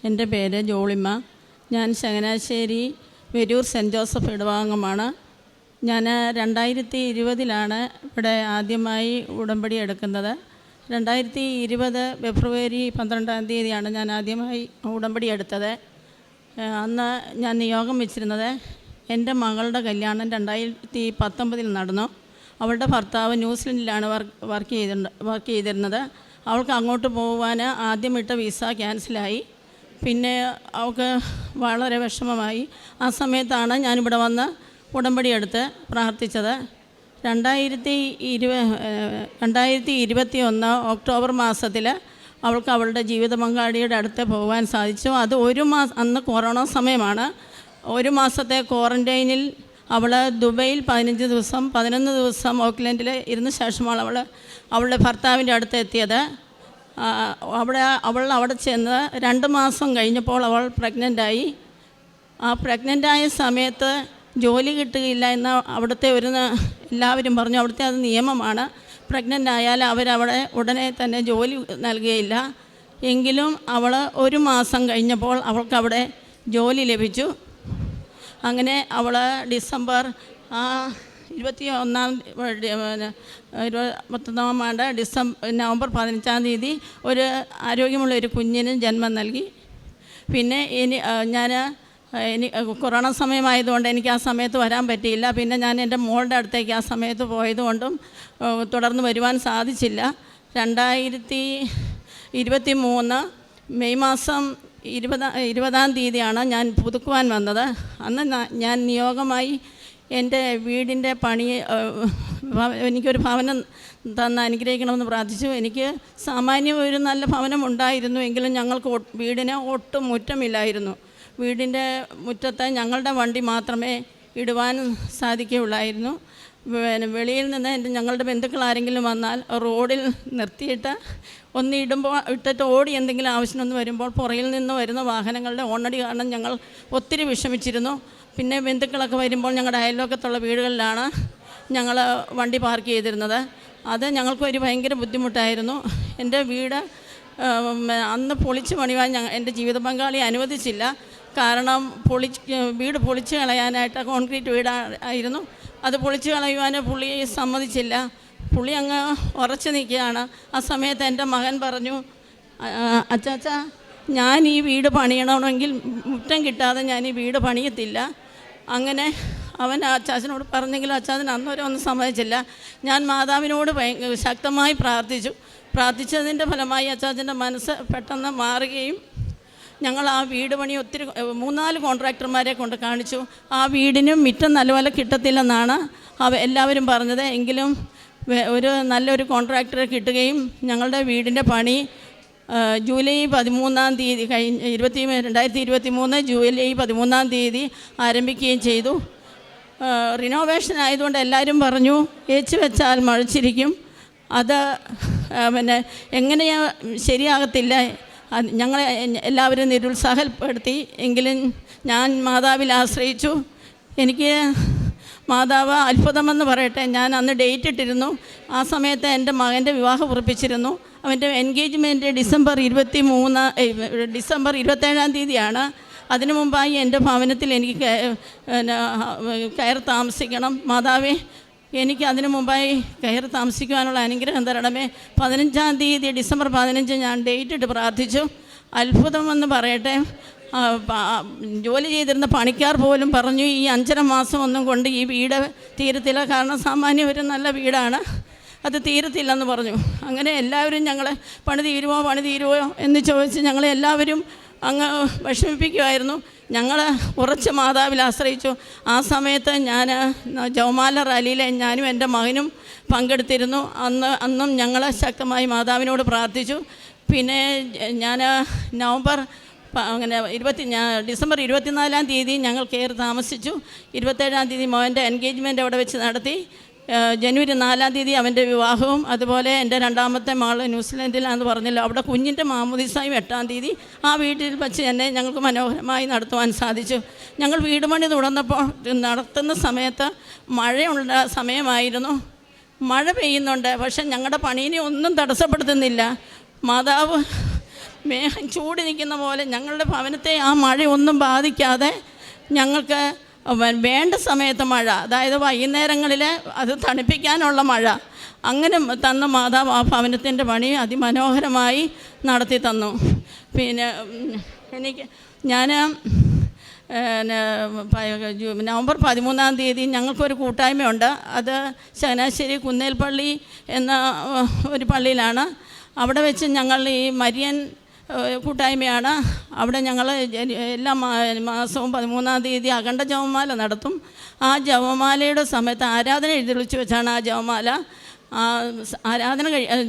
എൻ്റെ പേര് ജോളിമ്മ. ഞാൻ ചങ്ങനാശ്ശേരി വെരൂർ സെൻറ്റ് ജോസഫ് ഇടവകമാണ്. ഞാൻ 2020 ഇവിടെ ആദ്യമായി ഉടമ്പടി എടുക്കുന്നത്. 2020 ഫെബ്രുവരി 12 ഞാൻ ആദ്യമായി ഉടമ്പടി എടുത്തത്. അന്ന് ഞാൻ നിയോഗം വെച്ചിരുന്നത് എൻ്റെ മകളുടെ കല്യാണം 2019 നടന്നു. അവളുടെ ഭർത്താവ് ന്യൂസിലൻഡിലാണ് വർക്ക് ചെയ്തിരുന്നത്. അവൾക്ക് അങ്ങോട്ട് പോകുവാൻ ആദ്യം ഇട്ട വിസ ക്യാൻസലായി. പിന്നെ അവൾക്ക് വളരെ വിഷമമായി. ആ സമയത്താണ് ഞാനിവിടെ വന്ന് ഉടമ്പടി എടുത്ത് പ്രാർത്ഥിച്ചത്. 2021 ഒക്ടോബർ മാസത്തിൽ അവൾക്ക് അവളുടെ ജീവിത പങ്കാളിയുടെ അടുത്ത് പോകാൻ സാധിച്ചു. അത് അന്ന് കൊറോണ സമയമാണ്. 1 മാസത്തെ ക്വാറൻറ്റൈനിൽ അവൾ ദുബൈയിൽ 15 ദിവസം ഓക്ലൻഡിൽ ഇരുന്ന ശേഷമാണ് അവളുടെ ഭർത്താവിൻ്റെ അടുത്ത് എത്തിയത്. അവൾ അവിടെ ചെന്ന് 2 മാസം കഴിഞ്ഞപ്പോൾ അവൾ പ്രഗ്നൻ്റായി. ആ പ്രഗ്നൻ്റായ സമയത്ത് ജോലി കിട്ടുകയില്ല എന്ന് അവിടുത്തെ എല്ലാവരും പറഞ്ഞു. അവിടുത്തെ അത് നിയമമാണ്. പ്രഗ്നൻ്റ് ആയാൽ അവരവിടെ ഉടനെ തന്നെ ജോലി നൽകുകയില്ല. എങ്കിലും അവൾ 1 മാസം കഴിഞ്ഞപ്പോൾ അവൾക്കവിടെ ജോലി ലഭിച്ചു. അങ്ങനെ അവൾ ഡിസംബർ 21 നവംബർ 15 ഒരു ആരോഗ്യമുള്ള ഒരു കുഞ്ഞിന് ജന്മം നൽകി. പിന്നെ കൊറോണ സമയമായതുകൊണ്ട് എനിക്ക് ആ സമയത്ത് വരാൻ പറ്റിയില്ല. പിന്നെ ഞാൻ എൻ്റെ മോളുടെ അടുത്തേക്ക് ആ സമയത്ത് പോയതുകൊണ്ടും തുടർന്ന് വരുവാൻ സാധിച്ചില്ല. 2023 മെയ് മാസം 20 ഞാൻ പുതുക്കുവാൻ വന്നത്. അന്ന് ഞാൻ നിയോഗമായി എൻ്റെ വീടിൻ്റെ പണി എനിക്കൊരു ഭവനം അനുഗ്രഹിക്കണമെന്ന് പ്രാർത്ഥിച്ചു. എനിക്ക് സാമാന്യം ഒരു നല്ല ഭവനം ഉണ്ടായിരുന്നു. എങ്കിലും ഞങ്ങൾക്ക് വീടിന് ഒട്ടും മുറ്റമില്ലായിരുന്നു. വീടിൻ്റെ മുറ്റത്ത് ഞങ്ങളുടെ വണ്ടി മാത്രമേ ഇടുവാൻ സാധിക്കുകയുള്ളായിരുന്നു. വെളിയിൽ നിന്ന് ഞങ്ങളുടെ ബന്ധുക്കൾ ആരെങ്കിലും വന്നാൽ റോഡിൽ നിർത്തിയിട്ട് ഇട്ടിട്ട് ഓടി എന്തെങ്കിലും ആവശ്യമൊന്നും വരുമ്പോൾ പുറകിൽ നിന്ന് വരുന്ന വാഹനങ്ങളുടെ ഓണടി കാരണം ഞങ്ങൾ ഒത്തിരി വിഷമിച്ചിരുന്നു. പിന്നെ ബന്ധുക്കളൊക്കെ വരുമ്പോൾ ഞങ്ങളുടെ അയൽവക്കത്തുള്ള വീടുകളിലാണ് ഞങ്ങൾ വണ്ടി പാർക്ക് ചെയ്തിരുന്നത്. അത് ഞങ്ങൾക്കൊരു ഭയങ്കര ബുദ്ധിമുട്ടായിരുന്നു. എൻ്റെ വീട് അന്ന് പൊളിച്ച് പണിയുവാൻ എൻ്റെ ജീവിത പങ്കാളി അനുവദിച്ചില്ല. കാരണം വീട് പൊളിച്ച് കളയാനായിട്ട് കോൺക്രീറ്റ് വീടായിരുന്നു. അത് പൊളിച്ച് കളയുവാൻ പുള്ളി സമ്മതിച്ചില്ല. പുള്ളി അങ്ങ് ഉറച്ചു നിൽക്കുകയാണ്. ആ സമയത്ത് എൻ്റെ മകൻ പറഞ്ഞു, അച്ചാച്ചാ, ഞാൻ ഈ വീട് പണിയണമെങ്കിൽ മുറ്റം കിട്ടാതെ ഞാൻ ഈ വീട് പണിയത്തില്ല. അങ്ങനെ അവൻ അച്ചാച്ചനോട് പറഞ്ഞെങ്കിലും അച്ചാച്ചൻ അന്നേരം ഒന്നും സമ്മതിച്ചില്ല. ഞാൻ മാതാവിനോട് ശക്തമായി പ്രാർത്ഥിച്ചതിൻ്റെ ഫലമായി അച്ചാച്ചൻ്റെ മനസ്സ് പെട്ടെന്ന് മാറുകയും ഞങ്ങൾ ആ വീട് പണി 3-4 കോൺട്രാക്ടർമാരെ കൊണ്ട് കാണിച്ചു. ആ വീടിനും മുറ്റം നല്ലപോലെ കിട്ടത്തില്ലെന്നാണ് എല്ലാവരും പറഞ്ഞത്. എങ്കിലും നല്ലൊരു കോൺട്രാക്ടറെ കിട്ടുകയും ഞങ്ങളുടെ വീടിൻ്റെ പണി ജൂലൈ 13 2023 ജൂലൈ 13 ആരംഭിക്കുകയും ചെയ്തു. റിനോവേഷൻ ആയതുകൊണ്ട് എല്ലാവരും പറഞ്ഞു ഏച്ച് വെച്ചാൽ മഴച്ചിരിക്കും, അത് എങ്ങനെയാ ശരിയാകത്തില്ല. ഞങ്ങളെ എല്ലാവരും നിരുത്സാഹപ്പെടുത്തി. എങ്കിലും ഞാൻ മാതാവിൽ ആശ്രയിച്ചു. എനിക്ക് മാതാവ് അത്ഭുതമെന്ന് പറയട്ടെ, ഞാൻ അന്ന് ഡേറ്റ് ഇട്ടിരുന്നു. ആ സമയത്ത് എൻ്റെ മകൻ്റെ വിവാഹം ഉറപ്പിച്ചിരുന്നു. അവൻ്റെ എൻഗേജ്മെൻറ്റ് ഡിസംബർ 27 അതിനു മുമ്പായി എൻ്റെ ഭവനത്തിൽ എനിക്ക് കയറി താമസിക്കണം. മാതാവേ, എനിക്ക് അതിനു മുമ്പായി കയറി താമസിക്കുവാനുള്ള അനുഗ്രഹം തരണമേ. 15 ഡിസംബർ 15 ഞാൻ ഡേറ്റ് ഇട്ട് പ്രാർത്ഥിച്ചു. അത്ഭുതമെന്ന് പറയട്ടെ, ജോലി ചെയ്തിരുന്ന പണിക്കാർ പോലും പറഞ്ഞു ഈ 5.5 മാസം ഒന്നും കൊണ്ട് ഈ വീട് തീരത്തില്ല. കാരണം സാമാന്യം ഒരു നല്ല വീടാണ്, അത് തീരത്തില്ലെന്ന് പറഞ്ഞു. അങ്ങനെ എല്ലാവരും ഞങ്ങളെ പണി തീരുമോ എന്ന് ചോദിച്ച് ഞങ്ങളെല്ലാവരും അങ്ങ് വിഷമിപ്പിക്കുമായിരുന്നു. ഞങ്ങൾ ഉറച്ച മാതാവിൽ ആശ്രയിച്ചു. ആ സമയത്ത് ഞാൻ ജവമാല റാലിയിൽ ഞാനും എൻ്റെ മകനും പങ്കെടുത്തിരുന്നു. അന്നും ഞങ്ങൾ ശക്തമായി മാതാവിനോട് പ്രാർത്ഥിച്ചു. പിന്നെ ഞാൻ ഡിസംബർ 24 ഞങ്ങൾ കയറി താമസിച്ചു. 27 മോൻ്റെ എൻഗേജ്മെൻറ്റ് അവിടെ വെച്ച് നടത്തി. ജനുവരി 4 അവൻ്റെ വിവാഹവും. അതുപോലെ എൻ്റെ 2ാമത്തെ മകൾ ന്യൂസിലൻഡിലാണെന്ന് പറഞ്ഞല്ലോ, അവിടെ കുഞ്ഞിൻ്റെ മാമോദീസായും 8 ആ വീട്ടിൽ വച്ച് തന്നെ ഞങ്ങൾക്ക് മനോഹരമായി നടത്തുവാൻ സാധിച്ചു. ഞങ്ങൾ വീട് പണി നടത്തുന്ന സമയത്ത് മഴയുള്ള സമയമായിരുന്നു. മഴ പെയ്യുന്നുണ്ട്, പക്ഷെ ഞങ്ങളുടെ പണീനെ ഒന്നും തടസ്സപ്പെടുത്തുന്നില്ല. മാതാവ് മേഘം ചൂടി നിൽക്കുന്ന പോലെ ഞങ്ങളുടെ ഭവനത്തെ ആ മഴയൊന്നും ബാധിക്കാതെ ഞങ്ങൾക്ക് വേണ്ട സമയത്ത് മഴ, അതായത് വൈകുന്നേരങ്ങളിൽ അത് തണുപ്പിക്കാനുള്ള മഴ, അങ്ങനെ തന്ന മാതാവ് ആ ഭവനത്തിൻ്റെ പണി അതിമനോഹരമായി നടത്തി തന്നു. പിന്നെ ഞാൻ നവംബർ 13 ഞങ്ങൾക്കൊരു കൂട്ടായ്മയുണ്ട്. അത് ചങ്ങനാശ്ശേരി കുന്നേൽപ്പള്ളി എന്ന ഒരു പള്ളിയിലാണ്. അവിടെ വെച്ച് ഞങ്ങൾ ഈ മരിയൻ കൂട്ടായ്മയാണ്. അവിടെ ഞങ്ങൾ എല്ലാ മാസവും 13 അഖണ്ഡ ജപമാല നടത്തും. ആ ജപമാലയുടെ സമയത്ത് ആരാധന എഴുതി വിളിച്ച് വെച്ചാണ് ആ ജപമാല.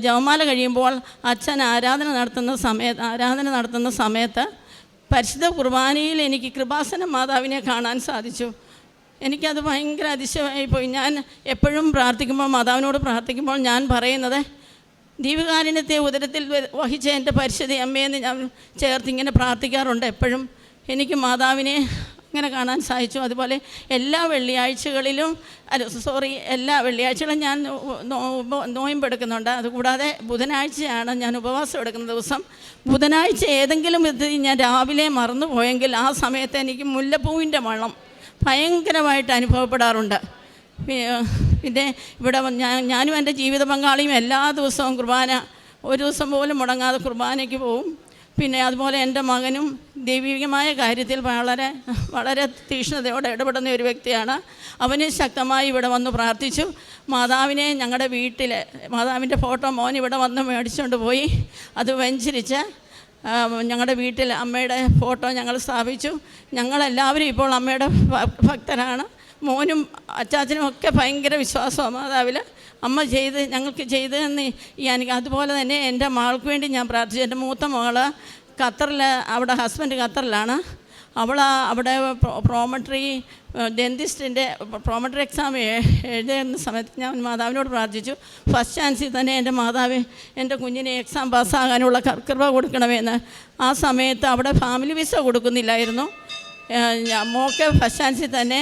ജപമാല കഴിയുമ്പോൾ അച്ഛൻ ആരാധന നടത്തുന്ന സമയത്ത് പരിശുദ്ധ കുർബാനയിൽ എനിക്ക് കൃപാസന മാതാവിനെ കാണാൻ സാധിച്ചു. എനിക്കത് ഭയങ്കര അതിശയമായിപ്പോയി. ഞാൻ എപ്പോഴും മാതാവിനോട് പ്രാർത്ഥിക്കുമ്പോൾ ഞാൻ പറയുന്നത്, ദീപകാരുണ്യത്തെ ഉദരത്തിൽ വഹിച്ച എൻ്റെ പരിശുദ്ധ അമ്മയെന്ന് ഞാൻ ചേർത്തിങ്ങനെ പ്രാർത്ഥിക്കാറുണ്ട് എപ്പോഴും. എനിക്ക് മാതാവിനെ അങ്ങനെ കാണാൻ സാധിച്ചു. അതുപോലെ എല്ലാ വെള്ളിയാഴ്ചകളും ഞാൻ നോയമ്പെടുക്കുന്നുണ്ട്. അതുകൂടാതെ ബുധനാഴ്ചയാണ് ഞാൻ ഉപവാസം എടുക്കുന്ന ദിവസം. ബുധനാഴ്ച ഏതെങ്കിലും വിധത്തിൽ ഞാൻ രാവിലെ മറന്നു പോയെങ്കിൽ ആ സമയത്ത് എനിക്ക് മുല്ലപ്പൂവിൻ്റെ മണം ഭയങ്കരമായിട്ട് അനുഭവപ്പെടാറുണ്ട്. പിന്നെ ഇവിടെ ഞാനും എൻ്റെ ജീവിത പങ്കാളിയും എല്ലാ ദിവസവും കുർബാന, ഒരു ദിവസം പോലും മുടങ്ങാതെ കുർബാനയ്ക്ക് പോവും. പിന്നെ അതുപോലെ എൻ്റെ മകനും ദൈവികമായ കാര്യത്തിൽ വളരെ വളരെ തീക്ഷ്ണതയോടെ ഇടപെടുന്ന ഒരു വ്യക്തിയാണ്. അവന് ശക്തമായി ഇവിടെ വന്ന് പ്രാർത്ഥിച്ചു. മാതാവിനെ ഞങ്ങളുടെ മാതാവിൻ്റെ ഫോട്ടോ മോൻ ഇവിടെ വന്ന് മേടിച്ചുകൊണ്ട് പോയി അത് വെഞ്ചരിച്ച് ഞങ്ങളുടെ വീട്ടിൽ അമ്മയുടെ ഫോട്ടോ ഞങ്ങൾ സ്ഥാപിച്ചു. ഞങ്ങളെല്ലാവരും ഇപ്പോൾ അമ്മയുടെ ഭക്തരാണ്. മോനും അച്ചാച്ചനും ഒക്കെ ഭയങ്കര വിശ്വാസമാണ് മാതാവിൽ. അമ്മ ഞങ്ങൾക്ക് ചെയ്തതെന്ന് അതുപോലെ തന്നെ എൻ്റെ മകൾക്ക് വേണ്ടി ഞാൻ പ്രാർത്ഥിച്ചു. എൻ്റെ മൂത്ത മകള് അവിടെ ഹസ്ബൻഡ് ഖത്തറിലാണ്. അവിടെ പ്രോമട്രി എക്സാം എഴുതുന്ന സമയത്ത് ഞാൻ മാതാവിനോട് പ്രാർത്ഥിച്ചു. ഫസ്റ്റ് ചാൻസിൽ തന്നെ എൻ്റെ മാതാവ് എൻ്റെ കുഞ്ഞിനെ എക്സാം പാസ്സാകാനുള്ള കൃപ കൊടുക്കണമെന്ന്. ആ സമയത്ത് അവിടെ ഫാമിലി വിസ കൊടുക്കുന്നില്ലായിരുന്നു. മോൾക്ക് ഫസ്റ്റ് ചാൻസിൽ തന്നെ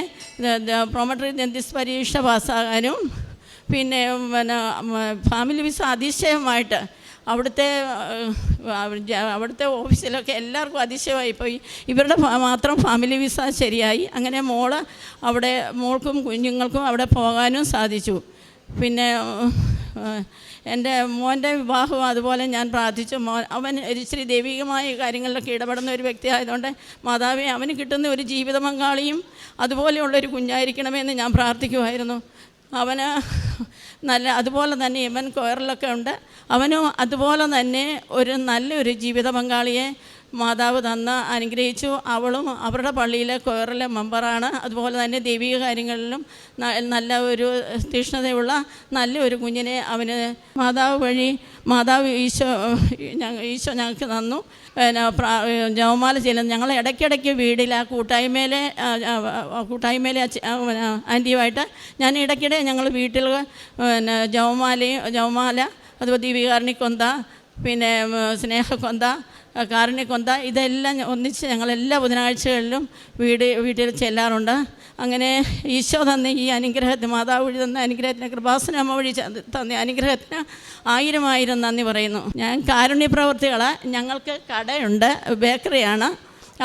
പ്രോമട്രി ഡെന്റിസ്റ്റ് പരീക്ഷ പാസ്സാകാനും പിന്നെ ഫാമിലി വിസ അതിശയമായിട്ട് അവിടുത്തെ ഓഫീസിലൊക്കെ എല്ലാവർക്കും അതിശയമായി പോയി. ഇവരുടെ മാത്രം ഫാമിലി വിസ ശരിയായി. അങ്ങനെ മോൾക്കും കുഞ്ഞുങ്ങൾക്കും അവിടെ പോകാനും സാധിച്ചു. പിന്നെ എൻ്റെ മോൻ്റെ വിവാഹവും അതുപോലെ ഞാൻ പ്രാർത്ഥിച്ചു. അവൻ ഇച്ചിരി ദൈവികമായ കാര്യങ്ങളിലൊക്കെ ഇടപെടുന്ന ഒരു വ്യക്തി ആയതുകൊണ്ട് മാതാവേ, അവന് കിട്ടുന്ന ഒരു ജീവിത പങ്കാളിയും അതുപോലെയുള്ളൊരു കുഞ്ഞായിരിക്കണമെന്ന് ഞാൻ പ്രാർത്ഥിക്കുമായിരുന്നു. അവന് അതുപോലെ തന്നെ ഇവൻ കൊയറിലൊക്കെ ഉണ്ട്. അവനും അതുപോലെ തന്നെ നല്ലൊരു ജീവിത പങ്കാളിയെ മാതാവ് അനുഗ്രഹിച്ചു. അവളും അവരുടെ പള്ളിയിലെ കൊയറിലെ മെമ്പറാണ്. അതുപോലെ തന്നെ ദൈവിക കാര്യങ്ങളിലും നല്ല ഒരു തീക്ഷ്ണതയുള്ള നല്ലൊരു കുഞ്ഞിനെ അവന് മാതാവ് ഈശോ ഞങ്ങൾക്ക് തന്നു. ജപമാല ചെയ്യുന്നത് ഞങ്ങൾ ഇടയ്ക്കിടയ്ക്ക് വീടിൽ ആ കൂട്ടായ്മയിലെ ആൻറ്റിയുമായിട്ട് ഞാൻ ഇടയ്ക്കിടെ ഞങ്ങൾ വീട്ടിൽ ജപമാല അതുപോലെ ദീപികാരുണ്യക്കൊന്ത, പിന്നെ സ്നേഹക്കൊന്ത, കാരുണ്യക്കൊന്ത, ഇതെല്ലാം ഒന്നിച്ച് ഞങ്ങളെല്ലാ ബുധനാഴ്ചകളിലും വീട്ടിൽ ചെല്ലാറുണ്ട്. അങ്ങനെ ഈശോ തന്ന ഈ അനുഗ്രഹത്തിന്, മാതാവ് വഴി തന്ന അനുഗ്രഹത്തിന്, കൃപാസന അമ്മ വഴി തന്ന അനുഗ്രഹത്തിന് 1000 നന്ദി പറയുന്നു. ഞാൻ കാരുണ്യ പ്രവർത്തികൾ, ഞങ്ങൾക്ക് കടയുണ്ട്, ബേക്കറിയാണ്.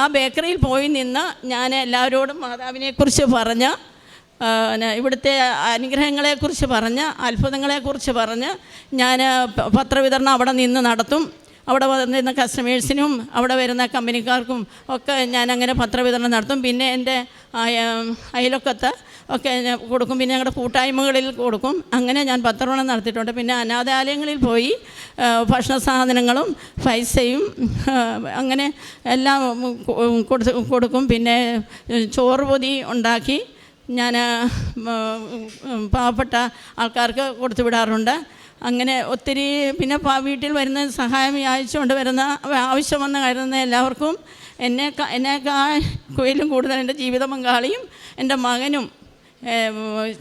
ആ ബേക്കറിയിൽ പോയി നിന്ന് ഞാൻ എല്ലാവരോടും മാതാവിനെക്കുറിച്ച് പറഞ്ഞ്, ഇവിടുത്തെ അനുഗ്രഹങ്ങളെക്കുറിച്ച് പറഞ്ഞ്, അത്ഭുതങ്ങളെക്കുറിച്ച് പറഞ്ഞ് ഞാൻ പത്രവിതരണം അവിടെ നിന്ന് നടത്തും. അവിടെ വന്നിരുന്ന കസ്റ്റമേഴ്സിനും അവിടെ വരുന്ന കമ്പനിക്കാർക്കും ഒക്കെ ഞാനങ്ങനെ പത്രവിതരണം നടത്തും. പിന്നെ എൻ്റെ അയലൊക്കത്ത് ഒക്കെ കൊടുക്കും. പിന്നെ ഞങ്ങളുടെ കൂട്ടായ്മകളിൽ കൊടുക്കും. അങ്ങനെ ഞാൻ പത്രവിതരണം നടത്തിയിട്ടുണ്ട്. പിന്നെ അനാഥാലയങ്ങളിൽ പോയി ഭക്ഷണ സാധനങ്ങളും പൈസയും അങ്ങനെ എല്ലാം കൊടുക്കും. പിന്നെ ചോറ് പൊതി ഉണ്ടാക്കി ഞാൻ പാവപ്പെട്ട ആൾക്കാർക്ക് കൊടുത്തു വിടാറുണ്ട്. അങ്ങനെ ഒത്തിരി പിന്നെ വീട്ടിൽ വരുന്ന സഹായം യാചിച്ചുകൊണ്ട് വരുന്ന ആവശ്യം വന്ന് കരുതുന്ന എല്ലാവർക്കും എന്നെക്കാളും കൂടുതൽ എൻ്റെ ജീവിത പങ്കാളിയും എൻ്റെ മകനും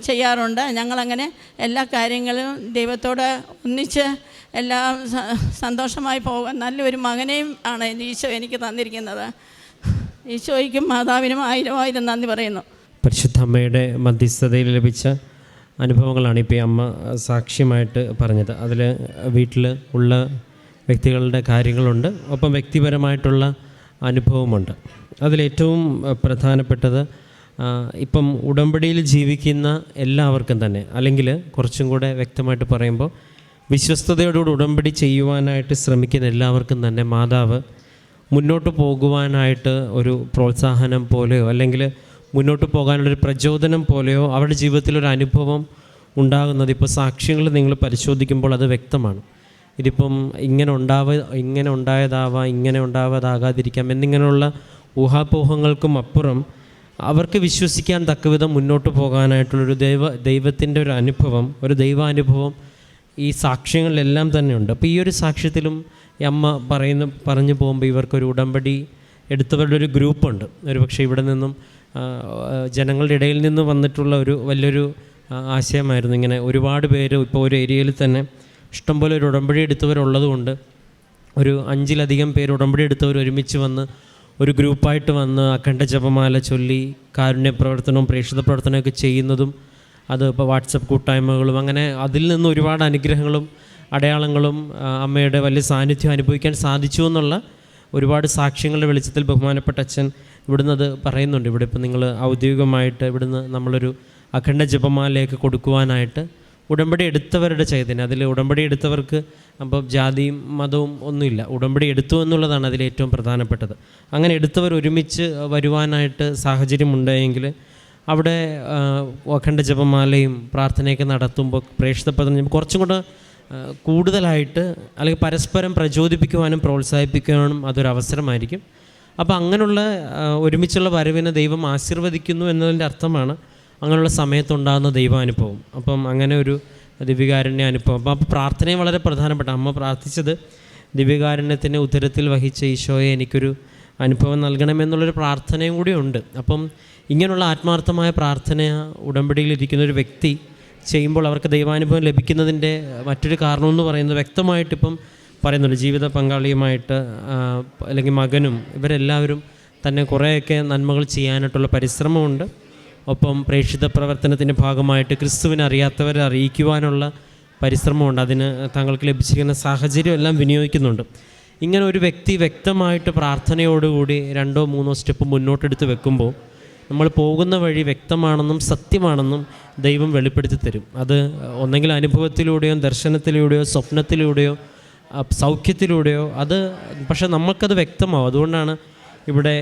ചെയ്യാറുണ്ട്. ഞങ്ങളങ്ങനെ എല്ലാ കാര്യങ്ങളും ദൈവത്തോട് ഒന്നിച്ച് എല്ലാം സന്തോഷമായി പോകാൻ നല്ലൊരു മകനെയും ആണ് ഈശോ എനിക്ക് തന്നിരിക്കുന്നത്. ഈശോയ്ക്കും മാതാവിനും 1000 നന്ദി പറയുന്നു. പരിശുദ്ധ അമ്മയുടെ മധ്യസ്ഥതയിൽ ലഭിച്ച അനുഭവങ്ങളാണ് ഇപ്പോൾ ഈ അമ്മ സാക്ഷ്യമായിട്ട് പറഞ്ഞത്. അതിൽ വീട്ടിൽ ഉള്ള വ്യക്തികളുടെ കാര്യങ്ങളുണ്ട്, ഒപ്പം വ്യക്തിപരമായിട്ടുള്ള അനുഭവമുണ്ട്. അതിലേറ്റവും പ്രധാനപ്പെട്ടത് ഇപ്പം ഉടമ്പടിയിൽ ജീവിക്കുന്ന എല്ലാവർക്കും തന്നെ, അല്ലെങ്കിൽ കുറച്ചും കൂടെ വ്യക്തമായിട്ട് പറയുമ്പോൾ വിശ്വസ്തയോടുകൂടി ഉടമ്പടി ചെയ്യുവാനായിട്ട് ശ്രമിക്കുന്ന എല്ലാവർക്കും തന്നെ മാതാവ് മുന്നോട്ട് പോകുവാനായിട്ട് ഒരു പ്രോത്സാഹനം പോലെയോ അല്ലെങ്കിൽ മുന്നോട്ട് പോകാനുള്ളൊരു പ്രചോദനം പോലെയോ അവരുടെ ജീവിതത്തിലൊരു അനുഭവം ഉണ്ടാകുന്നത് ഇപ്പോൾ സാക്ഷ്യങ്ങൾ നിങ്ങൾ പരിശോധിക്കുമ്പോൾ അത് വ്യക്തമാണ്. ഇതിപ്പം ഇങ്ങനെ ഉണ്ടായതാവാം, ഇങ്ങനെ ഉണ്ടാവാതാകാതിരിക്കാം എന്നിങ്ങനെയുള്ള ഊഹാപോഹങ്ങൾക്കും അപ്പുറം അവർക്ക് വിശ്വസിക്കാൻ തക്കവിധം മുന്നോട്ട് പോകാനായിട്ടുള്ളൊരു ദൈവത്തിൻ്റെ ഒരു അനുഭവം, ഒരു ദൈവാനുഭവം ഈ സാക്ഷ്യങ്ങളിലെല്ലാം തന്നെയുണ്ട്. അപ്പോൾ ഈ ഒരു സാക്ഷ്യത്തിലും ഈ അമ്മ പറഞ്ഞു പോകുമ്പോൾ ഇവർക്കൊരു ഉടമ്പടി എടുത്തവരുടെ ഒരു ഗ്രൂപ്പുണ്ട്. ഒരു പക്ഷേ ഇവിടെ നിന്നും ജനങ്ങളുടെ ഇടയിൽ നിന്ന് വന്നിട്ടുള്ള ഒരു വലിയൊരു ആശയമായിരുന്നു. ഇങ്ങനെ ഒരുപാട് പേര് ഇപ്പോൾ ഒരു ഏരിയയിൽ തന്നെ ഇഷ്ടംപോലെ ഒരു ഉടമ്പടി എടുത്തവരുള്ളതുകൊണ്ട് ഒരു 5-ലധികം പേര് ഉടമ്പടി എടുത്തവർ ഒരുമിച്ച് വന്ന് ഒരു ഗ്രൂപ്പായിട്ട് വന്ന് അഖണ്ഡ ജപമാല ചൊല്ലി കാരുണ്യ പ്രവർത്തനവും പ്രേക്ഷിത പ്രവർത്തനമൊക്കെ ചെയ്യുന്നതും, അത് ഇപ്പോൾ വാട്സപ്പ് കൂട്ടായ്മകളും, അങ്ങനെ അതിൽ നിന്ന് ഒരുപാട് അനുഗ്രഹങ്ങളും അടയാളങ്ങളും അമ്മയുടെ വലിയ സാന്നിധ്യം അനുഭവിക്കാൻ സാധിച്ചു എന്നുള്ള ഒരുപാട് സാക്ഷ്യങ്ങളുടെ വെളിച്ചത്തിൽ ബഹുമാനപ്പെട്ട അച്ഛൻ ഇവിടുന്ന് അത് പറയുന്നുണ്ട്. ഇവിടെ ഇപ്പോൾ നിങ്ങൾ ഔദ്യോഗികമായിട്ട് ഇവിടുന്ന് നമ്മളൊരു അഖണ്ഡ ജപമാലയൊക്കെ കൊടുക്കുവാനായിട്ട് ഉടമ്പടി എടുത്തവരുടെ ചൈതന്യം, അതിൽ ഉടമ്പടി എടുത്തവർക്ക് അപ്പോൾ ജാതിയും മതവും ഒന്നുമില്ല, ഉടമ്പടി എടുത്തു എന്നുള്ളതാണ് അതിലേറ്റവും പ്രധാനപ്പെട്ടത്. അങ്ങനെ എടുത്തവർ ഒരുമിച്ച് വരുവാനായിട്ട് സാഹചര്യമുണ്ടായെങ്കിൽ അവിടെ അഖണ്ഡ ജപമാലയും പ്രാർത്ഥനയൊക്കെ നടത്തുമ്പോൾ പ്രേക്ഷിത പ്രവർത്തനം കുറച്ചും കൂടെ കൂടുതലായിട്ട് അല്ലെങ്കിൽ പരസ്പരം പ്രചോദിപ്പിക്കുവാനും പ്രോത്സാഹിപ്പിക്കുവാനും അതൊരവസരമായിരിക്കും. അപ്പോൾ അങ്ങനെയുള്ള ഒരുമിച്ചുള്ള വരവിനെ ദൈവം ആശീർവദിക്കുന്നു എന്നതിൻ്റെ അർത്ഥമാണ് അങ്ങനെയുള്ള സമയത്തുണ്ടാകുന്ന ദൈവാനുഭവം. അപ്പം അങ്ങനെ ഒരു ദിവ്യകാരുണ്യ അനുഭവം. അപ്പോൾ പ്രാർത്ഥനയും വളരെ പ്രധാനപ്പെട്ട, അമ്മ പ്രാർത്ഥിച്ചത് ദിവ്യകാരുണ്യത്തിൻ്റെ ഉദരത്തിൽ വഹിച്ച ഈശോയെ എനിക്കൊരു അനുഭവം നൽകണമെന്നുള്ളൊരു പ്രാർത്ഥനയും കൂടി ഉണ്ട്. അപ്പം ഇങ്ങനെയുള്ള ആത്മാർത്ഥമായ പ്രാർത്ഥന ഉടമ്പടിയിലിരിക്കുന്നൊരു വ്യക്തി ചെയ്യുമ്പോൾ അവർക്ക് ദൈവാനുഭവം ലഭിക്കുന്നതിൻ്റെ മറ്റൊരു കാരണമെന്ന് പറയുന്നത് വ്യക്തമായിട്ടിപ്പം പറയുന്നുണ്ട്. ജീവിത പങ്കാളിയുമായിട്ട് അല്ലെങ്കിൽ മകനും ഇവരെല്ലാവരും തന്നെ കുറേയൊക്കെ നന്മകൾ ചെയ്യാനായിട്ടുള്ള പരിശ്രമമുണ്ട്. ഒപ്പം പ്രേക്ഷിത പ്രവർത്തനത്തിൻ്റെ ഭാഗമായിട്ട് ക്രിസ്തുവിനെ അറിയാത്തവരെ അറിയിക്കുവാനുള്ള പരിശ്രമമുണ്ട്. അതിന് തങ്ങൾക്ക് ലഭിച്ചിരിക്കുന്ന സാഹചര്യം എല്ലാം വിനിയോഗിക്കുന്നുണ്ട്. ഇങ്ങനെ ഒരു വ്യക്തി വ്യക്തമായിട്ട് പ്രാർത്ഥനയോടുകൂടി 2-3 സ്റ്റെപ്പ് മുന്നോട്ടെടുത്ത് വെക്കുമ്പോൾ നമ്മൾ പോകുന്ന വഴി വ്യക്തമാണെന്നും സത്യമാണെന്നും ദൈവം വെളിപ്പെടുത്തി തരും. അത് ഒന്നെങ്കിൽ അനുഭവത്തിലൂടെയോ ദർശനത്തിലൂടെയോ സ്വപ്നത്തിലൂടെയോ സൗഖ്യത്തിലൂടെയോ അത് പക്ഷേ നമുക്കത് വ്യക്തമാവും. അതുകൊണ്ടാണ് ഇവിടെ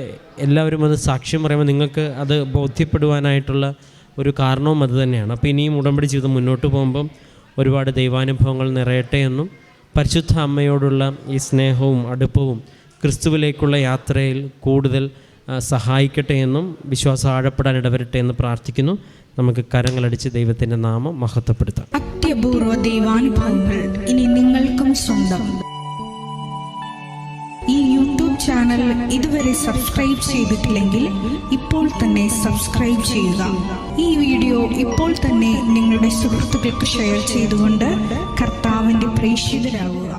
എല്ലാവരും അത് സാക്ഷ്യം പറയുമ്പോൾ നിങ്ങൾക്ക് അത് ബോധ്യപ്പെടുവാനായിട്ടുള്ള ഒരു കാരണവും അത് തന്നെയാണ്. അപ്പോൾ ഇനിയും ഉടമ്പടി ജീവിതം മുന്നോട്ട് പോകുമ്പം ഒരുപാട് ദൈവാനുഭവങ്ങൾ നിറയട്ടെ എന്നും പരിശുദ്ധ അമ്മയോടുള്ള ഈ സ്നേഹവും അടുപ്പവും ക്രിസ്തുവിലേക്കുള്ള യാത്രയിൽ കൂടുതൽ സഹായിക്കട്ടെ എന്നും വിശ്വാസം ആഴപ്പെടാൻ ഇടവരട്ടെ എന്ന് പ്രാർത്ഥിക്കുന്നു. നമുക്ക് കരങ്ങളടിച്ച് ദൈവത്തിൻ്റെ നാമം മഹത്വപ്പെടുത്താം. അത്യപൂർവ ദൈവാനുഭവങ്ങൾ ഇനി നിങ്ങൾക്കും സ്വന്തം. ഈ യൂട്യൂബ് ചാനൽ ഇതുവരെ സബ്സ്ക്രൈബ് ചെയ്തിട്ടില്ലെങ്കിൽ ഇപ്പോൾ തന്നെ സബ്സ്ക്രൈബ് ചെയ്യുക. ഈ വീഡിയോ ഇപ്പോൾ തന്നെ നിങ്ങളുടെ സുഹൃത്തുക്കൾക്ക് ഷെയർ ചെയ്തുകൊണ്ട് കർത്താവിൻ്റെ പ്രേക്ഷിതരാകുക.